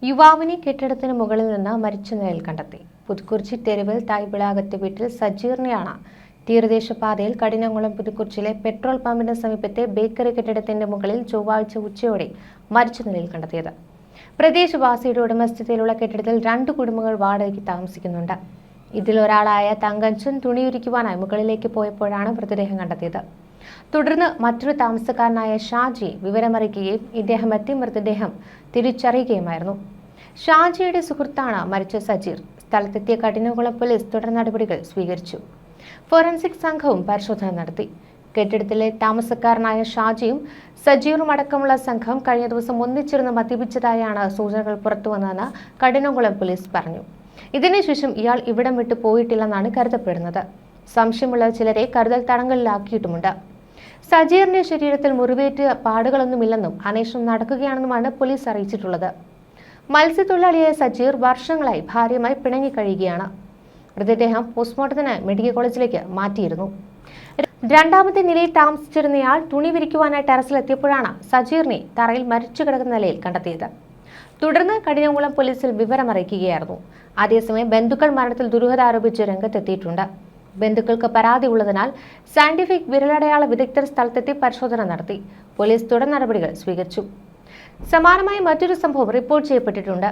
യുവാവിനെ കെട്ടിടത്തിന് മുകളിൽ നിന്ന് മരിച്ച നിലയിൽ കണ്ടെത്തി. പുതുക്കുറിച്ചി തെരുവിൽ തായ്പിളാകത്ത് വീട്ടിൽ സജീറിനെയാണ് തീരദേശപാതയിൽ കഠിനംകുളം പുതുക്കുറിച്ചിയിലെ പെട്രോൾ പമ്പിന് സമീപത്തെ ബേക്കറി കെട്ടിടത്തിന്റെ മുകളിൽ ചൊവ്വാഴ്ച ഉച്ചയോടെ മരിച്ച നിലയിൽ കണ്ടെത്തിയത്. പ്രദേശവാസിയുടെ ഉടമസ്ഥതയിലുള്ള കെട്ടിടത്തിൽ 2 കുടുംബങ്ങൾ വാടകയ്ക്ക് താമസിക്കുന്നുണ്ട്. ഇതിലൊരാളായ തങ്കച്ചൻ തുണിയുരിക്കുവാനായി മുകളിലേക്ക് പോയപ്പോഴാണ് മൃതദേഹം കണ്ടെത്തിയത്. തുടർന്ന് മറ്റൊരു താമസക്കാരനായ ഷാജിയെ വിവരമറിയിക്കുകയും ഇദ്ദേഹം എത്തി മൃതദേഹം തിരിച്ചറിയുകയുമായിരുന്നു. ഷാജിയുടെ സുഹൃത്താണ് മരിച്ച സജീർ. സ്ഥലത്തെത്തിയ കഠിനംകുളം പോലീസ് തുടർ നടപടികൾ സ്വീകരിച്ചു. ഫോറൻസിക് സംഘവും പരിശോധന നടത്തി. കെട്ടിടത്തിലെ താമസക്കാരനായ ഷാജിയും സജീറും അടക്കമുള്ള സംഘം കഴിഞ്ഞ ദിവസം ഒന്നിച്ചിരുന്ന് മദ്യപിച്ചതായാണ് സൂചനകൾ പുറത്തുവന്നതെന്ന് കഠിനംകുളം പോലീസ് പറഞ്ഞു. ഇതിനുശേഷം ഇയാൾ ഇവിടം വിട്ടു പോയിട്ടില്ലെന്നാണ് കരുതപ്പെടുന്നത്. സംശയമുള്ള ചിലരെ കരുതൽ തടങ്കലിലാക്കിയിട്ടുമുണ്ട്. സജീറിന്റെ ശരീരത്തിൽ മുറിവേറ്റ പാടുകളൊന്നുമില്ലെന്നും അന്വേഷണം നടക്കുകയാണെന്നുമാണ് പോലീസ് അറിയിച്ചിട്ടുള്ളത്. മത്സ്യത്തൊഴിലാളിയായ സജീർ വർഷങ്ങളായി ഭാര്യയുമായി പിണങ്ങിക്കഴിയുകയാണ്. മൃതദേഹം പോസ്റ്റ്മോർട്ടത്തിന് മെഡിക്കൽ കോളേജിലേക്ക് മാറ്റിയിരുന്നു. 2ാമത്തെ നിലയിൽ താമസിച്ചിരുന്നയാൾ തുണി വിരിക്കുവാനായി ടെറസിലെത്തിയപ്പോഴാണ് സജീറിനെ തറയിൽ മരിച്ചു കിടക്കുന്ന നിലയിൽ കണ്ടെത്തിയത്. തുടർന്ന് കഠിനംകുളം പോലീസിൽ വിവരമറിയിക്കുകയായിരുന്നു. അതേസമയം ബന്ധുക്കൾ മരണത്തിൽ ദുരൂഹത ആരോപിച്ച് രംഗത്തെത്തിയിട്ടുണ്ട്. ബന്ധുക്കൾക്ക് പരാതി ഉള്ളതിനാൽ സയന്റിഫിക് വിരലടയാള വിദഗ്ധർ സ്ഥലത്തെത്തി പരിശോധന നടത്തി. പോലീസ് തുടർ നടപടികൾ സ്വീകരിച്ചു. സമാനമായ മറ്റൊരു സംഭവം റിപ്പോർട്ട് ചെയ്യപ്പെട്ടിട്ടുണ്ട്.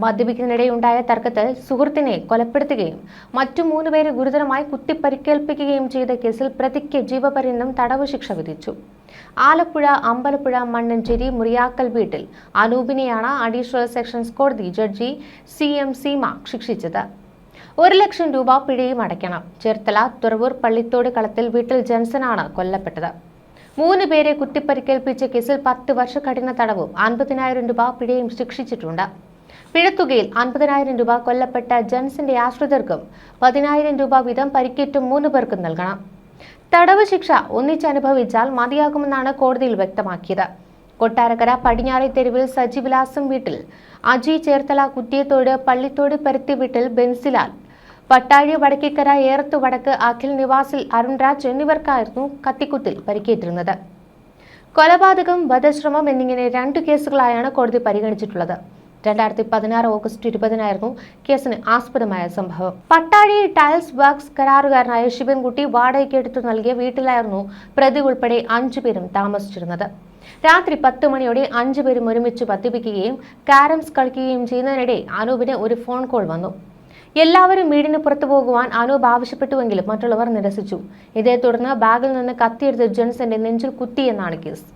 മദ്യപിക്കുന്നതിനിടെയുണ്ടായ തർക്കത്തിൽ സുഹൃത്തിനെ കൊലപ്പെടുത്തുകയും മറ്റു 3 പേരെ ഗുരുതരമായി കുത്തിപ്പരിക്കേൽപ്പിക്കുകയും ചെയ്ത കേസിൽ പ്രതിക്ക് ജീവപര്യന്തം തടവ് ശിക്ഷ വിധിച്ചു. ആലപ്പുഴ അമ്പലപ്പുഴ മണ്ണഞ്ചേരി മുറിയാക്കൽ വീട്ടിൽ അനൂപിനെയാണ് അഡീഷണൽ സെഷൻസ് കോടതി ജഡ്ജി CM സീമ ശിക്ഷിച്ചത്. 1 ലക്ഷം രൂപ പിഴയും അടയ്ക്കണം. ചേർത്തല തുറവൂർ പള്ളിത്തോട് കളത്തിൽ വീട്ടിൽ ജൻസനാണ് കൊല്ലപ്പെട്ടത്. 3 പേരെ കുത്തിപ്പരിക്കേൽപ്പിച്ച കേസിൽ 10 വർഷ കഠിന തടവും 50,000 രൂപ പിഴയും ശിക്ഷിച്ചിട്ടുണ്ട്. പിഴത്തുകയിൽ 50,000 രൂപ കൊല്ലപ്പെട്ട ജൻസന്റെ ആശ്രിതർക്കും 10,000 രൂപ വീതം പരിക്കേറ്റ 3 പേർക്കും നൽകണം. തടവ് ശിക്ഷ ഒന്നിച്ചനുഭവിച്ചാൽ മതിയാകുമെന്നാണ് കോടതിയിൽ വ്യക്തമാക്കിയത്. കൊട്ടാരക്കര പടിഞ്ഞാറെ തെരുവിൽ സജിവിലാസം വീട്ടിൽ അജി, ചേർത്തല കുറ്റിയത്തോട് പള്ളിത്തോട് പരുത്തി വീട്ടിൽ ബെൻസിലാൽ, പട്ടാഴി വടക്കേക്കര ഏറത്ത് വടക്ക് അഖിൽ നിവാസിൽ അരുൺരാജ് എന്നിവർക്കായിരുന്നു കത്തിക്കുത്തിൽ പരിക്കേറ്റിരുന്നത്. കൊലപാതകം, വധശ്രമം എന്നിങ്ങനെ 2 കേസുകളായാണ് കോടതി പരിഗണിച്ചിട്ടുള്ളത്. 2016 ഓഗസ്റ്റ് 20-നായിരുന്നു കേസിന് ആസ്പദമായ സംഭവം. പട്ടാഴി ടൈൽസ് വർക്ക്സ് കരാറുകാരനായ ശിവൻകുട്ടി വാടകയ്ക്ക് എടുത്തു നൽകിയ വീട്ടിലായിരുന്നു പ്രതി ഉൾപ്പെടെ 5 പേരും താമസിച്ചിരുന്നത്. രാത്രി 10 മണിയോടെ 5 പേരും ഒരുമിച്ച് മദ്യപിക്കുകയും കാരംസ് കളിക്കുകയും ചെയ്യുന്നതിനിടെ അനൂപിന് ഒരു ഫോൺ കോൾ വന്നു. എല്ലാവരും വീടിന് പുറത്തു പോകുവാൻ അനൂപ് ആവശ്യപ്പെട്ടുവെങ്കിലും മറ്റുള്ളവർ നിരസിച്ചു. ഇതേ തുടർന്ന് ബാഗിൽ നിന്ന് കത്തിയെടുത്ത് ജെൻസന്റെ നെഞ്ചിൽ കുത്തിയെന്നാണ് കേസ്.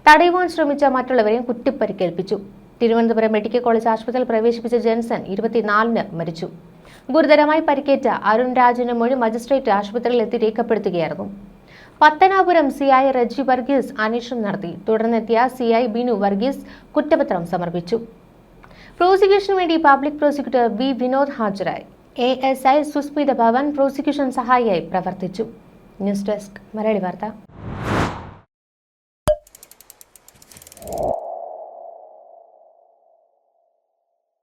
തടയുവാൻ ശ്രമിച്ച മറ്റുള്ളവരെയും കുത്തിപ്പരിക്കേൽപ്പിച്ചു. തിരുവനന്തപുരം മെഡിക്കൽ കോളേജ് ആശുപത്രിയിൽ പ്രവേശിപ്പിച്ച ജെൻസൺ 24-ന് മരിച്ചു. ഗുരുതരമായി പരിക്കേറ്റ അരുൺരാജിന്റെ മൊഴി മജിസ്ട്രേറ്റ് ആശുപത്രിയിൽ എത്തി രേഖപ്പെടുത്തുകയായിരുന്നു. പത്തനാപുരം CI റജി വർഗീസ് അന്വേഷണം നടത്തി. തുടർന്നെത്തിയ CI ബിനു വർഗീസ് കുറ്റപത്രം സമർപ്പിച്ചു. പ്രോസിക്യൂഷനു വേണ്ടി പബ്ലിക് പ്രോസിക്യൂട്ടർ V വിനോദ് ഹാജരായി. ASI സുസ്മിത ഭവൻ പ്രോസിക്യൂഷൻ സഹായിയായി പ്രവർത്തിച്ചു. ന്യൂസ് ഡെസ്ക് മലയാളി വാർത്ത.